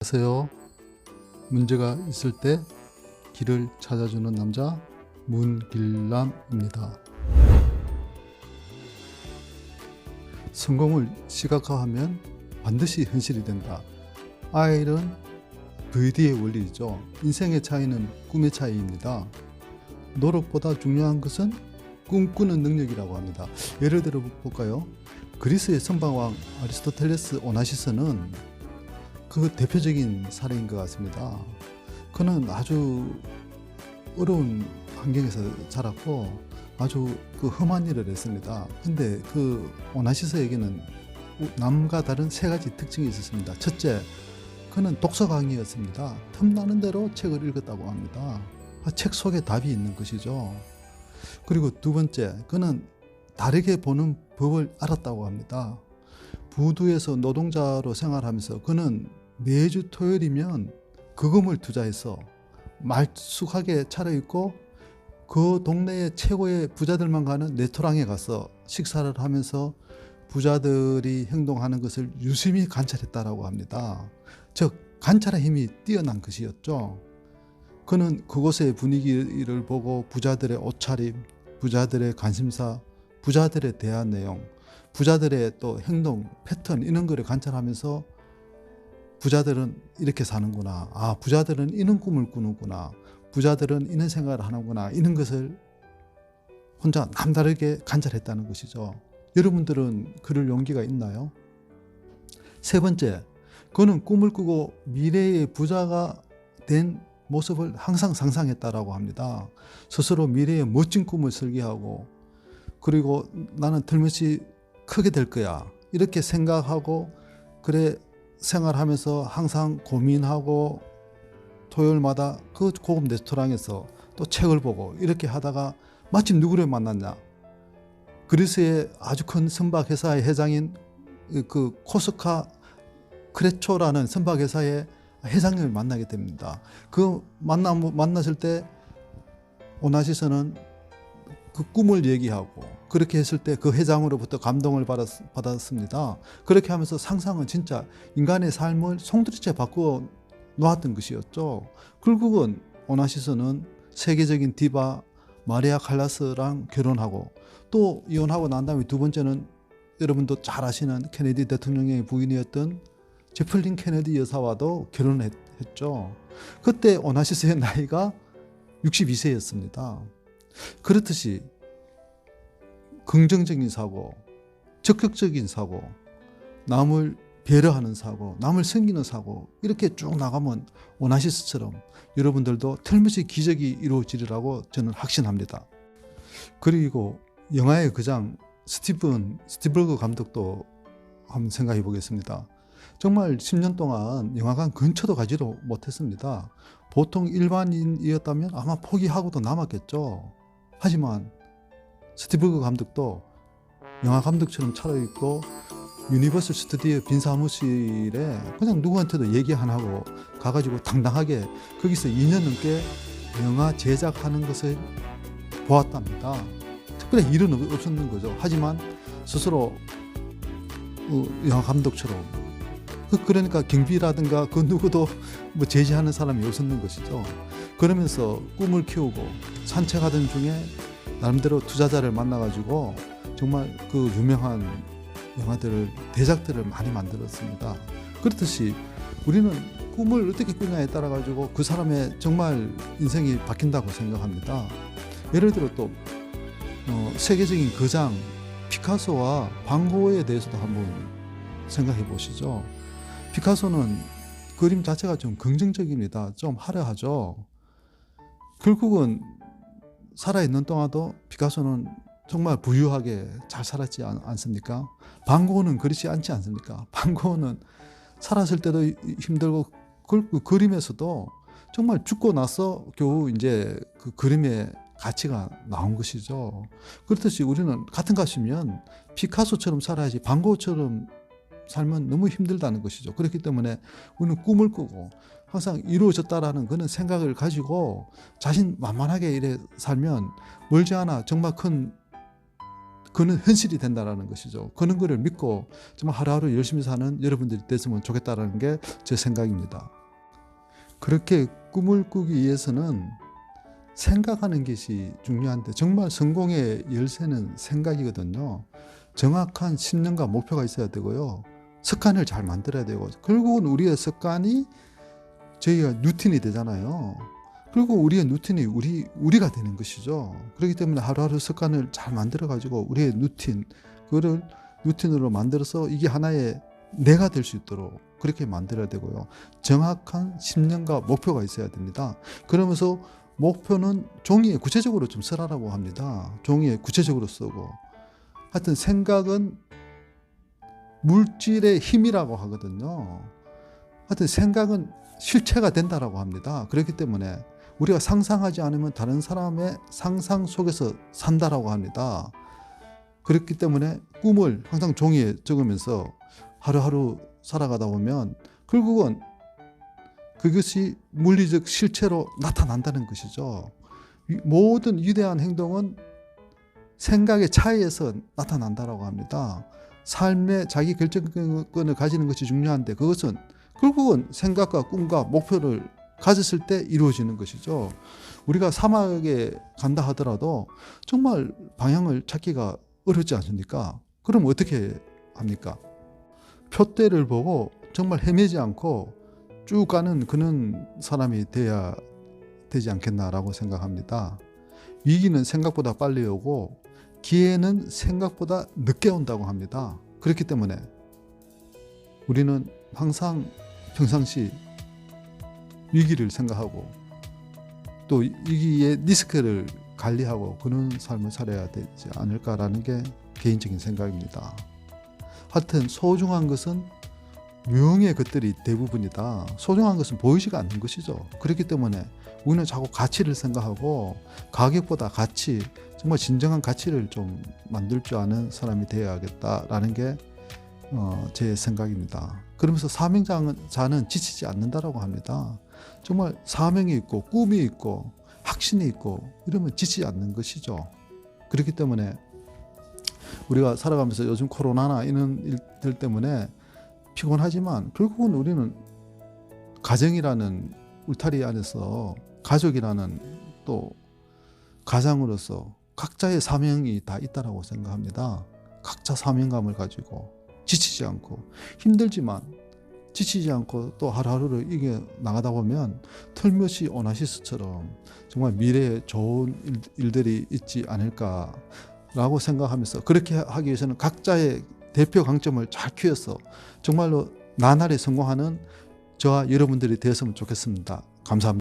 안녕하세요. 문제가 있을 때 길을 찾아주는 남자 문길남입니다. 성공을 시각화하면 반드시 현실이 된다. 아이런 VD의 원리이죠. 인생의 차이는 꿈의 차이입니다. 노력보다 중요한 것은 꿈꾸는 능력이라고 합니다. 예를 들어 볼까요? 그리스의 선방왕 아리스토텔레스 오나시스는 그 대표적인 사례인 것 같습니다. 그는 아주 어려운 환경에서 자랐고 아주 험한 일을 했습니다. 근데 그 오나시스에게는 남과 다른 세 가지 특징이 있었습니다. 첫째, 그는 독서광이었습니다. 틈나는 대로 책을 읽었다고 합니다. 책 속에 답이 있는 것이죠. 그리고 두 번째, 그는 다르게 보는 법을 알았다고 합니다. 부두에서 노동자로 생활하면서 그는 매주 토요일이면 거금을 투자해서 말쑥하게 차려입고 그 동네의 최고의 부자들만 가는 레스토랑에 가서 식사를 하면서 부자들이 행동하는 것을 유심히 관찰했다라고 합니다. 즉 관찰의 힘이 뛰어난 것이었죠. 그는 그곳의 분위기를 보고 부자들의 옷차림, 부자들의 관심사, 부자들의 대화 내용, 부자들의 또 행동 패턴 이런 거를 관찰하면서 부자들은 이렇게 사는구나, 부자들은 이런 꿈을 꾸는구나, 부자들은 이런 생각을 하는구나, 이런 것을 혼자 남다르게 관찰했다는 것이죠. 여러분들은 그럴 용기가 있나요? 세 번째, 그는 꿈을 꾸고 미래의 부자가 된 모습을 항상 상상했다라고 합니다. 스스로 미래의 멋진 꿈을 설계하고 그리고 나는 틀림없이 크게 될 거야 이렇게 생각하고 그래 생활하면서 항상 고민하고 토요일마다 그 고급 레스토랑에서 또 책을 보고 이렇게 하다가 마침 누구를 만났냐? 그리스의 아주 큰 선박회사의 회장인 그 코스카 크레초라는 선박회사의 회장님을 만나게 됩니다. 그 만났을 때 오나시스는 그 꿈을 얘기하고 그렇게 했을 때 그 회장으로부터 감동을 받았습니다. 그렇게 하면서 상상은 진짜 인간의 삶을 송두리째 바꾸어 놓았던 것이었죠. 결국은 오나시스는 세계적인 디바 마리아 칼라스랑 결혼하고 또 이혼하고 난 다음에 두 번째는 여러분도 잘 아시는 케네디 대통령의 부인이었던 제플린 케네디 여사와도 결혼했죠. 그때 오나시스의 나이가 62세였습니다. 그렇듯이 긍정적인 사고, 적극적인 사고, 남을 배려하는 사고, 남을 섬기는 사고 이렇게 쭉 나가면 오나시스처럼 여러분들도 틀림없이 기적이 이루어지리라고 저는 확신합니다. 그리고 영화의 거장 스티블버그 감독도 한번 생각해 보겠습니다. 정말 10년 동안 영화관 근처도 가지도 못했습니다. 보통 일반인이었다면 아마 포기하고도 남았겠죠. 하지만 스티블버그 감독도 영화 감독처럼 차려입고 유니버설 스튜디오 빈 사무실에 그냥 누구한테도 얘기 안 하고 가가지고 당당하게 거기서 2년 넘게 영화 제작하는 것을 보았답니다. 특별히 일은 없었는 거죠. 하지만 스스로 영화 감독처럼 그러니까 경비라든가 그 누구도 뭐 제지하는 사람이 없었는 것이죠. 그러면서 꿈을 키우고 산책하던 중에 나름대로 투자자를 만나가지고 정말 그 유명한 영화들을 대작들을 많이 만들었습니다. 그렇듯이 우리는 꿈을 어떻게 꾸냐에 따라 가지고 그 사람의 정말 인생이 바뀐다고 생각합니다. 예를 들어 또 세계적인 거장 피카소와 반 고흐에 대해서도 한번 생각해 보시죠. 피카소는 그림 자체가 좀 긍정적입니다. 좀 화려하죠. 결국은 살아있는 동안도 피카소는 정말 부유하게 잘 살았지 않습니까? 반 고흐는 그렇지 않지 않습니까? 반 고흐는 살았을 때도 힘들고 그 그림에서도 정말 죽고 나서 겨우 이제 그 그림의 가치가 나온 것이죠. 그렇듯이 우리는 같은 것이면 피카소처럼 살아야지 반 고흐처럼 살면 너무 힘들다는 것이죠. 그렇기 때문에 우리는 꿈을 꾸고 항상 이루어졌다라는 그런 생각을 가지고 자신만만하게 이래 살면 멀지 않아 정말 큰 그는 현실이 된다라는 것이죠. 그런 거를 믿고 정말 하루하루 열심히 사는 여러분들이 됐으면 좋겠다라는 게 제 생각입니다. 그렇게 꿈을 꾸기 위해서는 생각하는 것이 중요한데 정말 성공의 열쇠는 생각이거든요. 정확한 신념과 목표가 있어야 되고요. 습관을 잘 만들어야 되고 결국은 우리의 습관이 저희가 루틴이 되잖아요. 그리고 우리의 루틴이 우리가 되는 것이죠. 그렇기 때문에 하루하루 습관을 잘 만들어 가지고 우리의 그거를 루틴으로 만들어서 이게 하나의 내가 될 수 있도록 그렇게 만들어야 되고요. 정확한 신념과 목표가 있어야 됩니다. 그러면서 목표는 종이에 구체적으로 좀 쓰라고 합니다. 종이에 구체적으로 쓰고. 하여튼 생각은 물질의 힘이라고 하거든요. 하여튼 생각은 실체가 된다라고 합니다. 그렇기 때문에 우리가 상상하지 않으면 다른 사람의 상상 속에서 산다라고 합니다. 그렇기 때문에 꿈을 항상 종이에 적으면서 하루하루 살아가다 보면 결국은 그것이 물리적 실체로 나타난다는 것이죠. 모든 위대한 행동은 생각의 차이에서 나타난다라고 합니다. 삶의 자기 결정권을 가지는 것이 중요한데 그것은 결국은 생각과 꿈과 목표를 가졌을 때 이루어지는 것이죠. 우리가 사막에 간다 하더라도 정말 방향을 찾기가 어렵지 않습니까? 그럼 어떻게 합니까? 표대를 보고 정말 헤매지 않고 쭉 가는 그런 사람이 돼야 되지 않겠나라고 생각합니다. 위기는 생각보다 빨리 오고 기회는 생각보다 늦게 온다고 합니다. 그렇기 때문에 우리는 항상 평상시 위기를 생각하고 또 위기의 리스크를 관리하고 그런 삶을 살아야 되지 않을까라는 게 개인적인 생각입니다. 하여튼 소중한 것은 유형의 것들이 대부분이다. 소중한 것은 보이지가 않는 것이죠. 그렇기 때문에 우리는 자꾸 가치를 생각하고 가격보다 가치, 정말 진정한 가치를 좀 만들 줄 아는 사람이 되어야겠다라는 게 제 생각입니다. 그러면서 사명자는 지치지 않는다라고 합니다. 정말 사명이 있고 꿈이 있고 확신이 있고 이러면 지치지 않는 것이죠. 그렇기 때문에 우리가 살아가면서 요즘 코로나나 이런 일들 때문에 피곤하지만 결국은 우리는 가정이라는 울타리 안에서 가족이라는 또 가장으로서 각자의 사명이 다 있다라고 생각합니다. 각자 사명감을 가지고 지치지 않고 힘들지만 지치지 않고 또 하루하루를 이겨 나가다 보면 털몇이 오나시스처럼 정말 미래에 좋은 일들이 있지 않을까라고 생각하면서 그렇게 하기 위해서는 각자의 대표 강점을 잘 키워서 정말로 나날이 성공하는 저와 여러분들이 되었으면 좋겠습니다. 감사합니다.